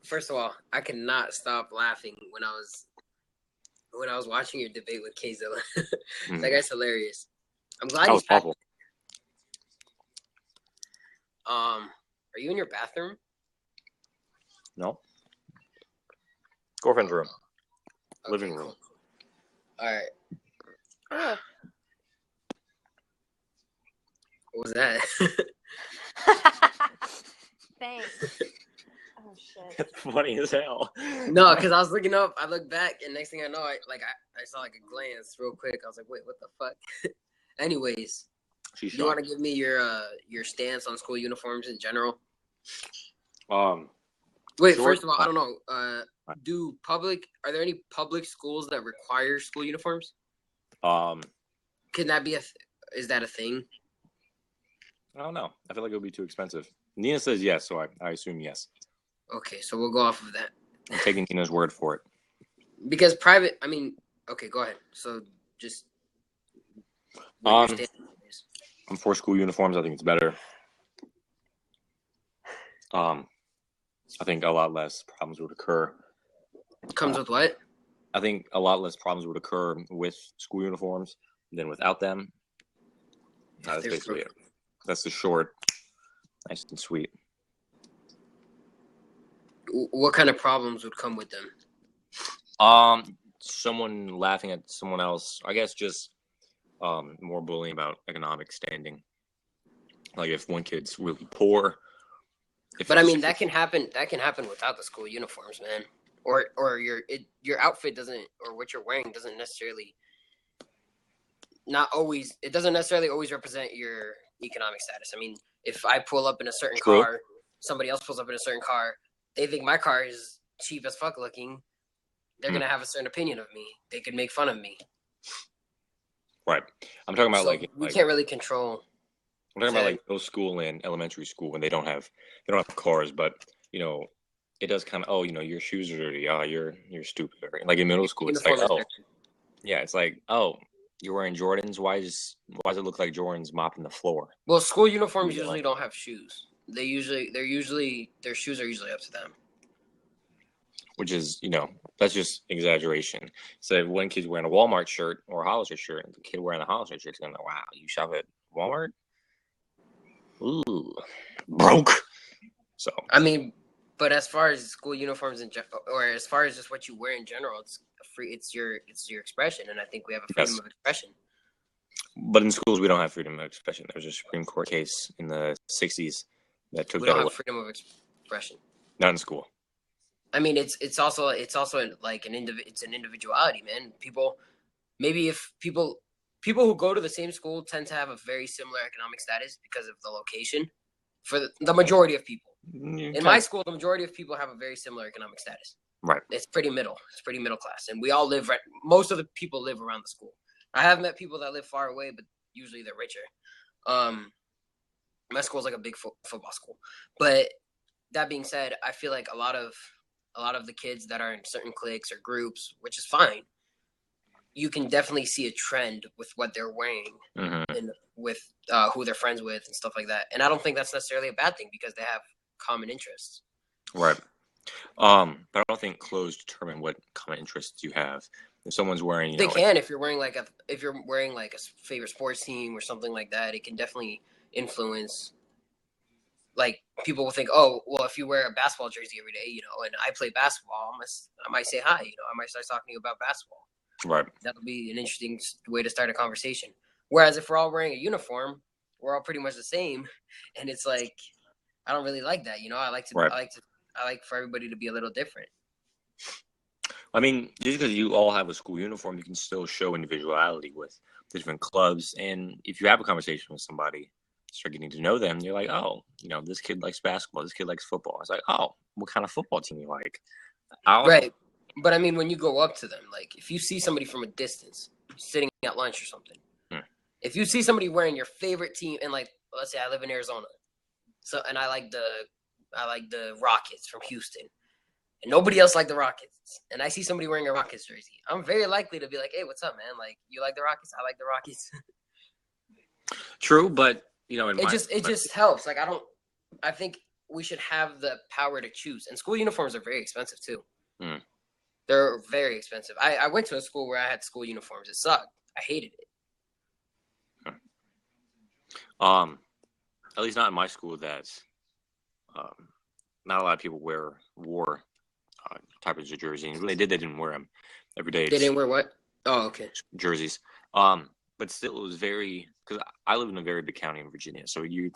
First of all, I could not stop laughing when I was watching your debate with Kzilla. That guy's hilarious. I'm glad That was back. awful. Are you in your bathroom? No. Girlfriend's room. Okay, Living room. cool. All right. Oh. What was that? Thanks. Oh shit. That's funny as hell. No, because I was looking up. I looked back, and next thing I know, I saw like a glance real quick. I was like, wait, what the fuck? Anyways, you want to give me your stance on school uniforms in general? Wait, first of all, I don't know. Are there any public schools that require school uniforms? Can that be is that a thing? I don't know. I feel like it would be too expensive. Nina says yes, so I assume yes. Okay, so we'll go off of that. I'm taking Nina's word for it. Because okay, go ahead. So just I'm for school uniforms. I think it's better. I think a lot less problems would occur. Comes with what? I think a lot less problems would occur with school uniforms than without them. That's basically it. That's the short, nice and sweet. What kind of problems would come with them? Someone laughing at someone else. I guess just more bullying about economic standing. Like if one kid's really poor. But I mean, that can happen. That can happen without the school uniforms, man. Or your outfit doesn't, or what you're wearing doesn't necessarily. It doesn't necessarily always represent your economic status. I mean, if I pull up in a certain car, somebody else pulls up in a certain car, they think my car is cheap as fuck looking. They're going to have a certain opinion of me. They could make fun of me. Right. I'm talking about we can't really control. I'm talking about like middle school and elementary school when they don't have cars, but it does kind of, your shoes are dirty. Oh, you're stupid. Like in middle school, it's like, it's like, you're wearing Jordans. Why does it look like Jordan's mopping the floor? Well, school uniforms usually don't have shoes. Their shoes are usually up to them. Which is, that's just exaggeration. So if one kid's wearing a Walmart shirt or a Hollister shirt, and the kid wearing a Hollister shirt is going to go, wow, you shop at Walmart? Ooh, broke. So I mean, but as far as school uniforms or as far as just what you wear in general, it's free. It's your expression, and I think we have a freedom of expression. But in schools, we don't have freedom of expression. There was a Supreme Court case in the '60s that took that away. We don't have freedom of expression. Not in school. I mean, it's also like it's an individuality, man. People who go to the same school tend to have a very similar economic status because of the location. For the majority of people, in my school, the majority of people have a very similar economic status. Right. It's pretty middle. It's pretty middle class, and we all live. Most of the people live around the school. I have met people that live far away, but usually they're richer. My school is like a big football school, but that being said, I feel like a lot of the kids that are in certain cliques or groups, which is fine, you can definitely see a trend with what they're wearing and with who they're friends with and stuff like that. And I don't think that's necessarily a bad thing because they have common interests. Right. But I don't think clothes determine what common interests you have. If someone's wearing, they can. If you're wearing like a favorite sports team or something like that, it can definitely influence. Like people will think, oh, well, if you wear a basketball jersey every day, and I play basketball, I might say hi. I might start talking to you about basketball. Right. That'll be an interesting way to start a conversation. Whereas if we're all wearing a uniform, we're all pretty much the same, and it's like I don't really like that. I like for everybody to be a little different. I mean, just because you all have a school uniform, you can still show individuality with different clubs. And if you have a conversation with somebody, start getting to know them, you're like, oh, this kid likes basketball, this kid likes football. It's like, oh, what kind of football team you like? Right. But I mean, when you go up to them, like if you see somebody from a distance sitting at lunch or something, if you see somebody wearing your favorite team, and like, let's say I live in Arizona, and I like the Rockets from Houston, and nobody else like the Rockets, and I see somebody wearing a Rockets jersey, I'm very likely to be like, hey, what's up, man? Like, you like the Rockets? I like the Rockets. True, but it just helps. Like, I think we should have the power to choose. And school uniforms are very expensive too. Mm. They're very expensive. I went to a school where I had school uniforms. It sucked. I hated it. At least not in my school. That's not a lot of people wore types of jerseys. And when they did, they didn't wear them every day. They didn't wear what? Oh, okay. Jerseys. But still, it was very, because I live in a very big county in Virginia. So you're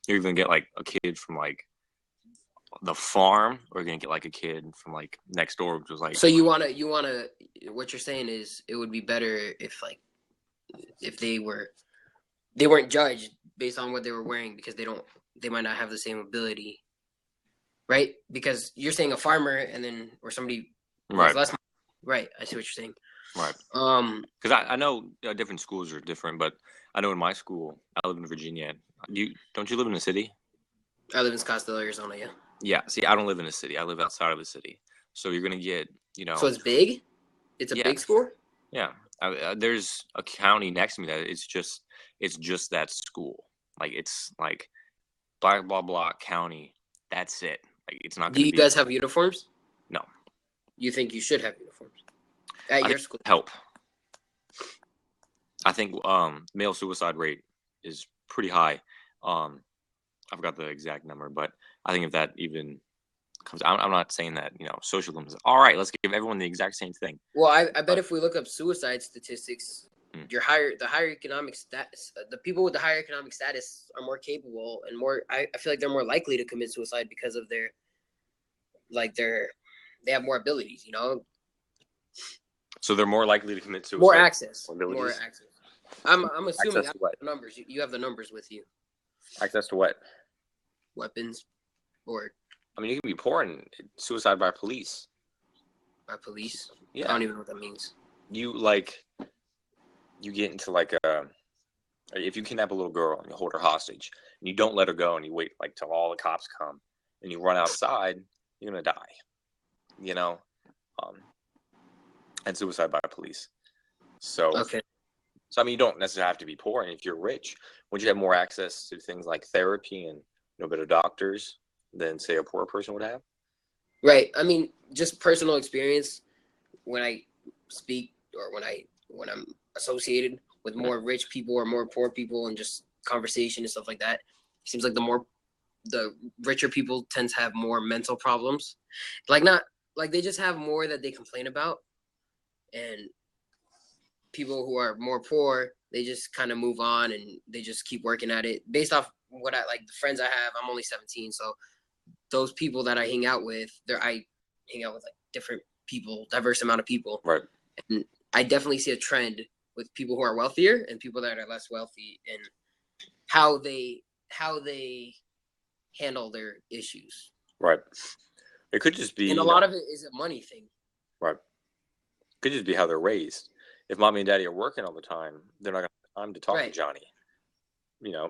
gonna get like a kid from like the farm, or you're gonna get like a kid from like next door, which was like. So you wanna. What you're saying is it would be better if they weren't judged based on what they were wearing, because they might not have the same ability, right? Because you're saying a farmer or somebody right. less, right? I see what you're saying. Right. Because I know different schools are different, but I know in my school, I live in Virginia. Don't you live in a city? I live in Scottsdale, Arizona. Yeah. Yeah. See, I don't live in a city. I live outside of the city. So you're gonna get, So it's big. It's a big school. Yeah. There's a county next to me that it's just that school. Like it's like blah blah blah county. That's it. Like it's not. Do you guys have uniforms? No. You think you should have uniforms at your school? Help. I think male suicide rate is pretty high. I forgot the exact number, but I think if that even comes, I'm not saying that socialism is all right. Let's give everyone the exact same thing. Well, I bet if we look up suicide statistics, the higher economic status, the people with the higher economic status are more capable and more. I feel like they're more likely to commit suicide because of they have more abilities. So they're more likely to commit suicide. More access. I'm assuming access to what? Numbers. You have the numbers with you. Access to what? Weapons, or. I mean, you can be poor and suicide by police. By police? Yeah. I don't even know what that means. You get into if you kidnap a little girl and you hold her hostage and you don't let her go and you wait till all the cops come and you run outside, you're gonna die. And suicide by police. So okay. So I mean, you don't necessarily have to be poor, and if you're rich, would you have more access to things like therapy and better doctors than say a poor person would have? Right. I mean, just personal experience. When I speak or when I'm associated with more rich people or more poor people and just conversation and stuff like that, it seems like the richer people tend to have more mental problems. They just have more that they complain about, and people who are more poor, they just kind of move on and they just keep working at it based off what the friends I have. I'm only 17, so those people that I hang out with, I hang out with different people, diverse amount of people. Right. And I definitely see a trend with people who are wealthier and people that are less wealthy, and how they handle their issues. Right. It could just be, and a lot of it is a money thing. Right. It could just be how they're raised. If mommy and daddy are working all the time, they're not going to have time to talk to Johnny.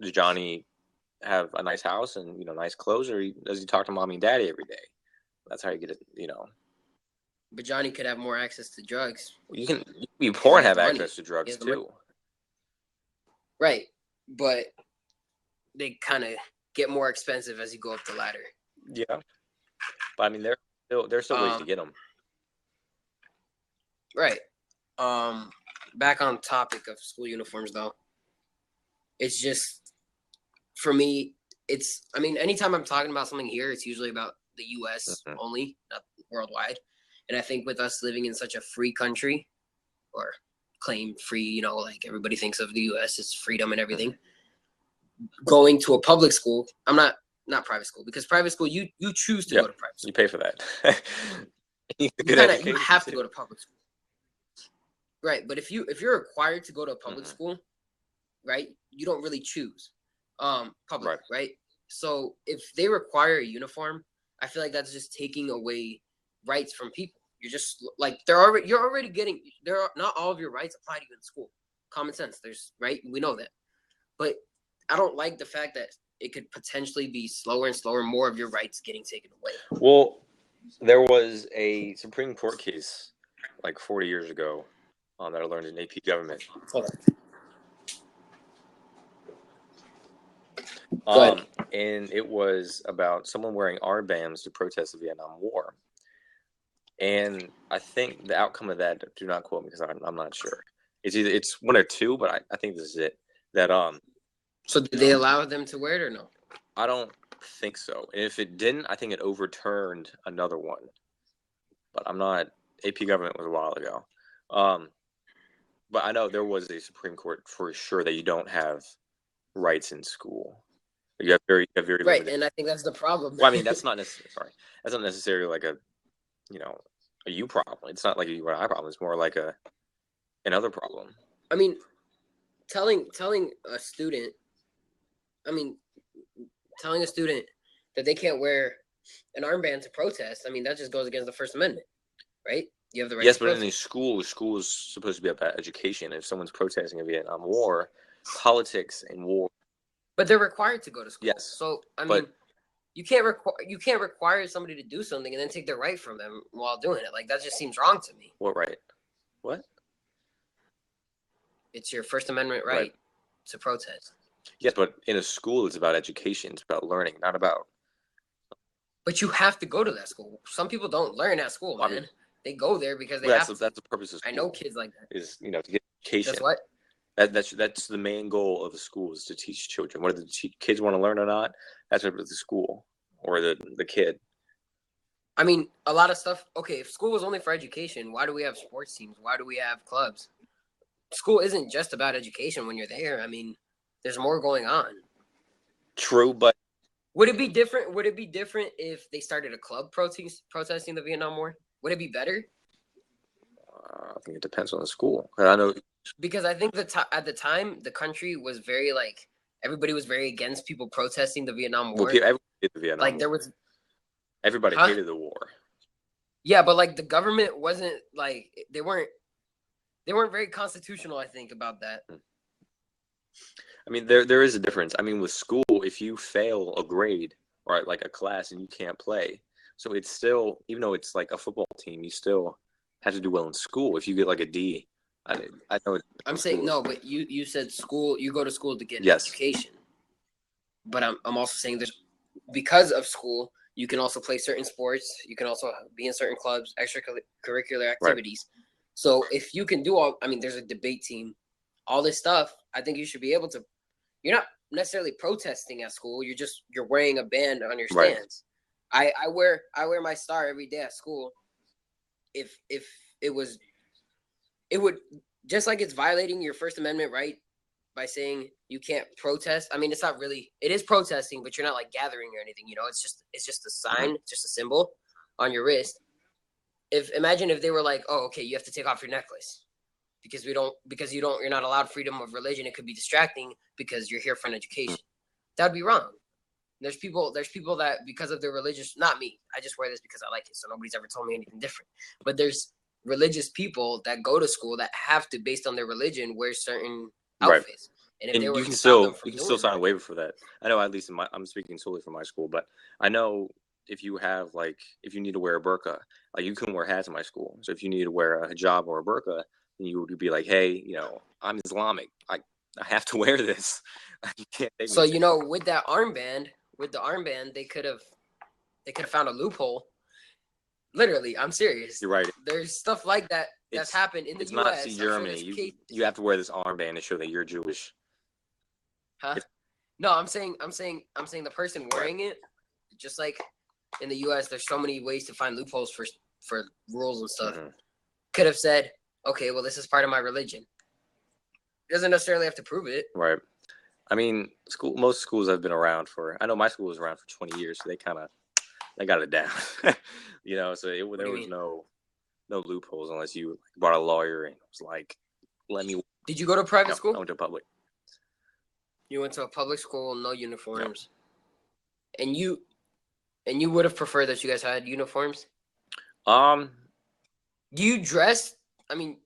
Does Johnny have a nice house and nice clothes, or does he talk to mommy and daddy every day? That's how you get it. But Johnny could have more access to drugs. You can be poor and have access to drugs too. Right, but they kind of get more expensive as you go up the ladder. Yeah, but I mean, there's still ways to get them. Right. Back on topic of school uniforms, though. It's just, for me, anytime I'm talking about something here, it's usually about the U.S. only, not worldwide. And I think with us living in such a free country, or claim free, everybody thinks of the U.S. as freedom and everything. Going to a public school, I'm not private school, because private school, you choose to go to private school. You pay for that. you have to go to public school. Right, but if you're required to go to a public school, right, you don't really choose public, right? So if they require a uniform, I feel like that's just taking away rights from people. You're just you're already getting not all of your rights apply to you in school. Common sense, we know that, but I don't like the fact that it could potentially be slower and slower, more of your rights getting taken away. Well, there was a Supreme Court case 40 years ago that I learned in AP Government. Hold on. and it was about someone wearing armbands to protest the Vietnam War. And I think the outcome of that, do not quote me because I'm not sure. It's one or two, but I think this is it. That So did they allow them to wear it or no? I don't think so. And if it didn't, I think it overturned another one. But I'm not. AP government was a while ago. But I know there was a Supreme Court for sure that you don't have rights in school. You have very right, limited. And I think that's the problem. Well, I mean, that's not necessarily. Sorry, that's not necessarily like a you problem. It's not like a you or I problem. It's more like another problem. I mean, telling a student, telling a student that they can't wear an armband to protest. I mean, that just goes against the First Amendment, right? You have the right. Yes, but in a school is supposed to be about education. If someone's protesting a Vietnam War, politics and war. But they're required to go to school. Yes. So I mean, you can't require somebody to do something and then take their right from them while doing it. Like that just seems wrong to me. What right? What? It's your First Amendment right to protest. Yes, but in a school, it's about education. It's about learning, not about. But you have to go to that school. Some people don't learn at school, man. I mean, they go there because they have to. That's the purpose of school. I know kids like that. Is to get education. That's what. That's the main goal of the school is to teach children. Whether the kids want to learn or not, that's up to the school or the kid. I mean, a lot of stuff. Okay, if school was only for education, why do we have sports teams? Why do we have clubs? School isn't just about education when you're there. I mean, there's more going on. True, but would it be different? Would it be different if they started a club protesting the Vietnam War? Would it be better? I think it depends on the school. I know because I think at the time the country was very everybody was very against people protesting the Vietnam War. Well, everybody hated the Vietnam War. There was everybody hated the war. Yeah, but the government wasn't they weren't very constitutional. I think about that. I mean, there is a difference. I mean, with school, if you fail a grade or a class and you can't play, so it's still, even though it's like a football team, you still have to do well in school. If you get a D, I know. I'm saying no, but you said school. You go to school to get education. But I'm also saying because of school, you can also play certain sports. You can also be in certain clubs, extracurricular activities. Right. So if you can do there's a debate team, all this stuff. I think you should be able to. You're not necessarily protesting at school. You're wearing a band on your stands. Right. I wear my star every day at school. If it would just like it's violating your First Amendment right by saying you can't protest. I mean, it's not really. It is protesting, but you're not gathering or anything. It's just a sign, just a symbol on your wrist. Imagine if they were oh, okay, you have to take off your necklace. You're not allowed freedom of religion. It could be distracting because you're here for an education. That'd be wrong. There's people that because of their religious, not me, I just wear this because I like it. So nobody's ever told me anything different. But there's religious people that go to school that have to, based on their religion, wear certain outfits. Right. And you can still sign a waiver for that. I know, at least I'm speaking solely for my school, but I know if you have if you need to wear a burqa, you couldn't wear hats in my school. So if you need to wear a hijab or a burqa, you would be hey, I'm Islamic. I have to wear this. You can't take so with the armband, they could have found a loophole. Literally, I'm serious. You're right. There's stuff like that that's happened in the U.S. It's Nazi Germany. You have to wear this armband to show that you're Jewish. Huh? No, I'm saying the person wearing it, just like in the U.S. There's so many ways to find loopholes for rules and stuff. Mm-hmm. Could have said, okay, well, this is part of my religion. It doesn't necessarily have to prove it. Right. I mean, most schools have been around I know my school was around for 20 years, so they got it down. So there was no loopholes unless you brought a lawyer and it was let me. Did you go to private school? I went to public. You went to a public school, no uniforms. Yep. And you would have preferred that you guys had uniforms? Do you dress? Do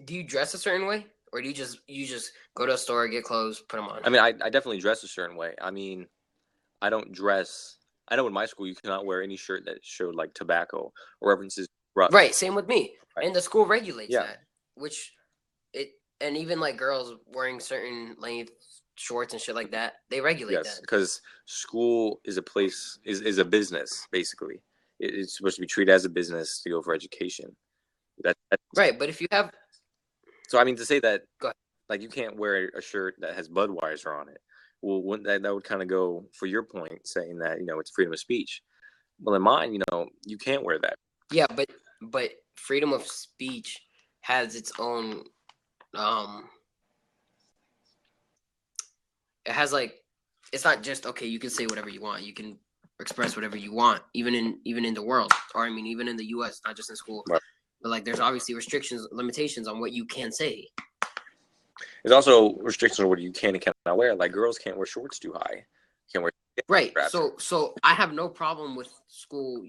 you dress a certain way? Or do you just go to a store, get clothes, put them on? I definitely dress a certain way. I don't dress. I know in my school you cannot wear any shirt that showed tobacco or references. Right. Same with me. Right. And the school regulates that, and even girls wearing certain length shorts and shit like that. They regulate Yes, that. because school is a place is a business basically. It's supposed to be treated as a business to go for education. That's Right, but if you have, so I mean to say that, go ahead. like you can't wear a shirt that has Budweiser on it. Well, wouldn't that would kind of go for your point, saying that it's freedom of speech. Well, in mine, you can't wear that. Yeah, but freedom of speech has its own. It has like, it's not just okay. You can say whatever you want. You can express whatever you want, even in the world, or I mean, even in the U.S., not just in school. Right. But like, there's obviously restrictions, limitations on what you can say. There's also restrictions on what you can and cannot wear. Like girls can't wear shorts too high. Can't wear Right. straps. So I have no problem with school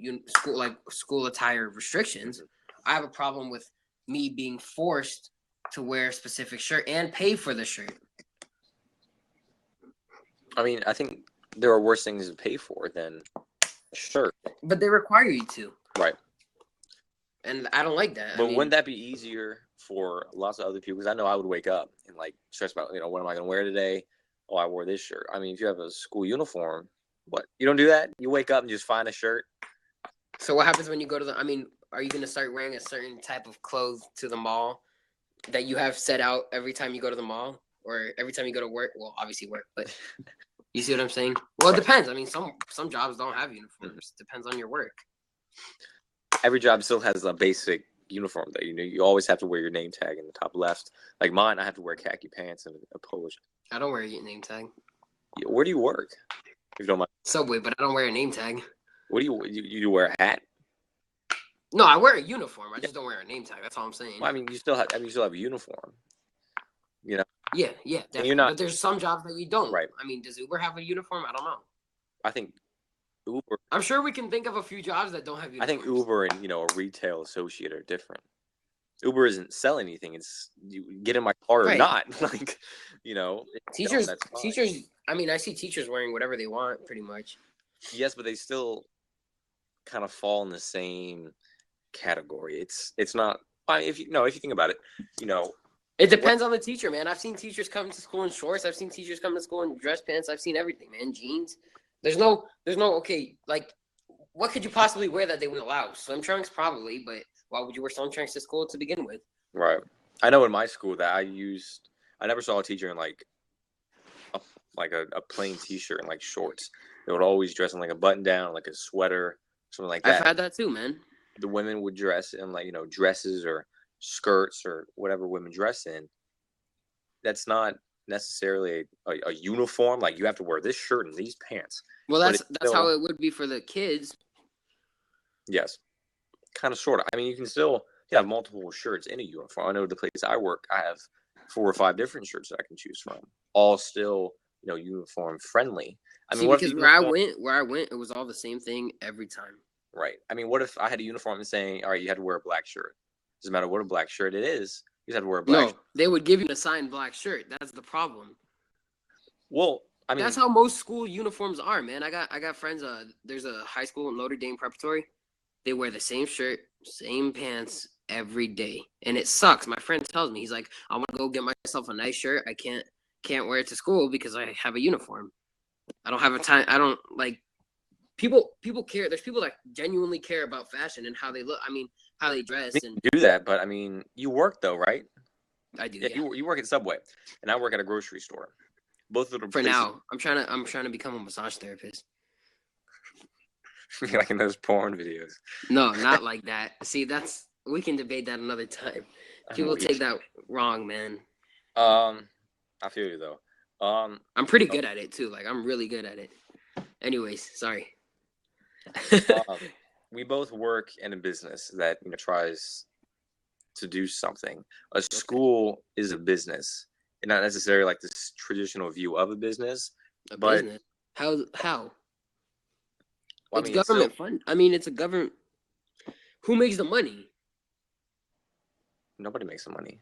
attire restrictions. I have a problem with me being forced to wear a specific shirt and pay for the shirt. I mean, I think there are worse things to pay for than a shirt. But they require you to. Right. And I don't like that. But wouldn't that be easier for lots of other people? Because I know I would wake up and like stress about, what am I going to wear today? Oh, I wore this shirt. I mean, if you have a school uniform, what? You don't do that? You wake up and just find a shirt? So what happens when you go to are you going to start wearing a certain type of clothes to the mall that you have set out every time you go to the mall? Or every time you go to work? Well, obviously work, but you see what I'm saying? Well, it depends. I mean, some jobs don't have uniforms. Depends on your work. Every job still has a basic uniform that you always have to wear your name tag in the top left. Like mine, I have to wear khaki pants and a polo shirt. I don't wear a name tag. Where do you work? If you don't mind. Subway, but I don't wear a name tag. What do you wear a hat? No, I wear a uniform. I just don't wear a name tag. That's all I'm saying. Well, I mean, you still have a uniform. Yeah, definitely. You're not, but there's some jobs that you don't. Right. I mean, does Uber have a uniform? I don't know. I think Uber. I'm sure we can think of a few jobs that don't have uniforms. I think Uber and a retail associate are different. Uber isn't selling anything. It's you get in my car or not. Like, teachers. I mean, I see teachers wearing whatever they want, pretty much. Yes, but they still kind of fall in the same category. It's not. I mean, if you think about it, It depends on the teacher, man. I've seen teachers come to school in shorts. I've seen teachers come to school in dress pants. I've seen everything, man. Jeans. There's no okay, like what could you possibly wear that they wouldn't allow? Swim trunks, probably, but why would you wear swim trunks to school to begin with? Right. I know in my school that I never saw a teacher in like a plain t-shirt and like shorts. They would always dress in like a button down, like a sweater, something like that. I've had that too, man. The women would dress in like, dresses or skirts or whatever women dress in. That's not necessarily a uniform. Like you have to wear this shirt and these pants. Well, that's how it would be for the kids. Yes. Kind of, sort of. I mean, you can still have multiple shirts in a uniform. I know the place I work, I have 4 or 5 different shirts that I can choose from. All still, uniform friendly. I mean, because where I went, it was all the same thing every time. Right. I mean, what if I had a uniform and saying, all right, you had to wear a black shirt? Doesn't matter what a black shirt it is. You just have to wear a black shirt. They would give you an assigned black shirt. That's the problem. Well, I mean, that's how most school uniforms are, man. I got friends. There's a high school in Notre Dame Preparatory. They wear the same shirt, same pants every day, and it sucks. My friend tells me, he's like, I want to go get myself a nice shirt. I can't wear it to school because I have a uniform. I don't have a time. I don't like people care. There's people that genuinely care about fashion and how they look. I mean, how they dress. And do that, but I mean, you work though, right? I do. Yeah. You work at Subway, and I work at a grocery store. Both of the places. Now, I'm trying to become a massage therapist. Like in those porn videos. No, not like that. See, we can debate that another time. People take that wrong, man. I feel you though. I'm pretty good at it too. Like I'm really good at it. Anyways, sorry. We both work in a business that tries to do something. A school is a business, and not necessarily like this traditional view of a business. Business? How? Well, it's government fund. I mean, it's a government. Who makes the money? Nobody makes the money.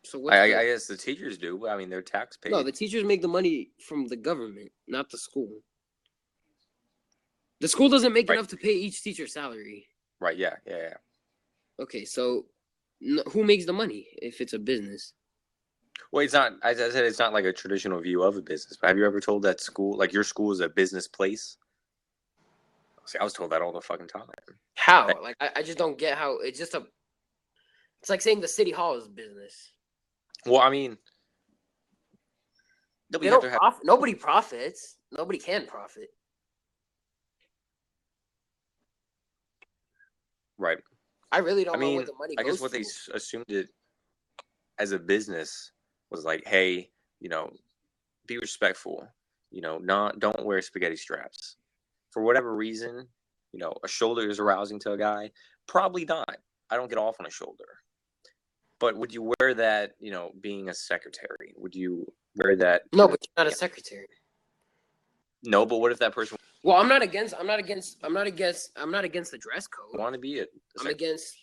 So I guess the teachers do, but I mean, they're taxpayers. No, the teachers make the money from the government, not the school. The school doesn't make enough to pay each teacher's salary. Right, yeah. Okay, so who makes the money if it's a business? Well, it's not. As I said, it's not like a traditional view of a business. But have you ever told that school, like your school, is a business place? See, I was told that all the fucking time. How? Like, I just don't get how it's just a. It's like saying the city hall is business. Well, I mean, nobody profits. Nobody can profit. Right. I really don't know what the money goes to. I guess what they assumed it as a business was like, hey, be respectful. Don't wear spaghetti straps. For whatever reason, a shoulder is arousing to a guy. Probably not. I don't get off on a shoulder. But would you wear that, being a secretary? Would you wear that? No, but you're not a secretary. No, but what if that person? Well, I'm not against the dress code. Want to be it? I'm against.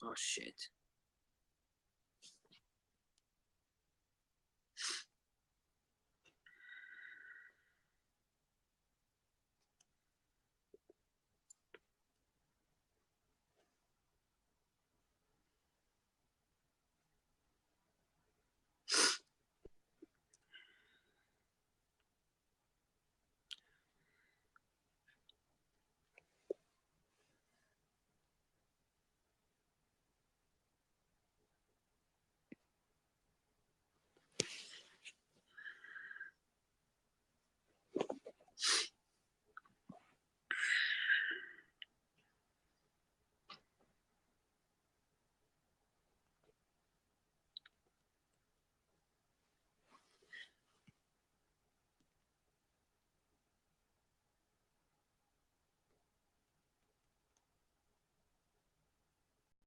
Oh shit.